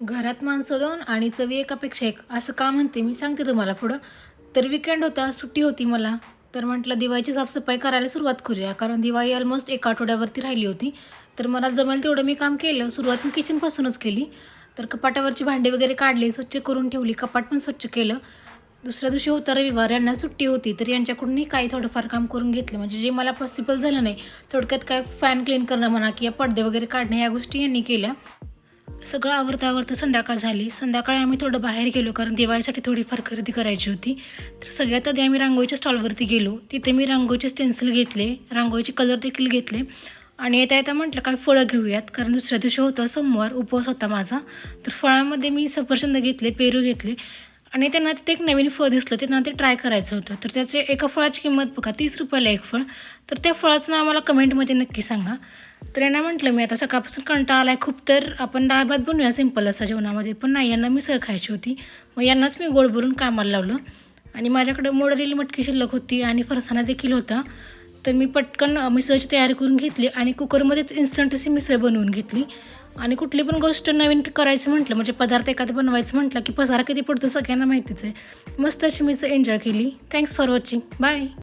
घरात माणसं 2 आणि चवी एकापेक्षा एक असं का म्हणते मी सांगते तुम्हाला पुढं. तर वीकेंड होता, सुट्टी होती मला. तर म्हटलं दिवाळीची साफसफाई करायला सुरुवात करूया. कारण दिवाळी ऑलमोस्ट 1 आठवड्यावरती राहिली होती. तर मला जमेल तेवढं मी काम केलं. सुरुवात मी किचनपासूनच केली. तर कपाटावरची भांडी वगैरे काढली, स्वच्छ करून ठेवली. कपाट पण स्वच्छ केलं. दुसऱ्या दिवशी होता रविवार, यांना सुट्टी होती. तर यांच्याकडूनही काही थोडंफार काम करून घेतलं. म्हणजे जे मला पॉसिबल झालं नाही. थोडक्यात काय फॅन क्लीन करणं म्हणा किंवा पडदे वगैरे काढणं ह्या गोष्टी यांनी केल्या. सगळं आवरता संध्याकाळ झाली. संध्याकाळी आम्ही थोडं बाहेर गेलो कारण दिवाळीसाठी थोडीफार खरेदी करायची होती. तर सगळ्यात आधी आम्ही रांगोळीच्या स्टॉलवरती गेलो. तिथे मी रांगोळीचे स्टेन्सिल घेतले, रांगोळीचे कलर देखील घेतले आणि येता येता म्हटलं काय फळं घेऊयात कारण दुसऱ्या दिवशी होतं सोमवार, उपवास होता माझा. तर फळामध्ये मी सफरचंद घेतले, पेरू घेतले आणि त्यांना तिथे एक नवीन फळ दिसलं, त्यांना ते ट्राय करायचं होतं. तर त्याचे एका फळाची किंमत बघा ₹30 एक फळ. तर त्या फळाचं नाव मला कमेंटमध्ये नक्की सांगा. तर यांना म्हटलं मी आता सकाळपासून कंटाळा आला आहे खूप, तर आपण डाळ भात बनवूया सिंपल असा जेवणामध्ये. पण नाही, यांना मिसळ खायची होती. मग यांनाच मी गोड भरून कामाला लावलं आणि माझ्याकडे मोडलेली मटकी शिल्लक होती आणि फरसाणा देखील होता. तर मी पटकन मिसळची तयारी करून घेतली आणि कुकरमध्येच इन्स्टंट अशी मिसळ बनवून घेतली. आणि कुठली पण गोष्ट नवीन करायचं म्हटलं म्हणजे पदार्थ एखादं बनवायचं म्हटलं की पसारा किती पडतो सगळ्यांना माहितीच आहे. मस्त अशी मिसळ एन्जॉय केली. Thanks for watching. बाय.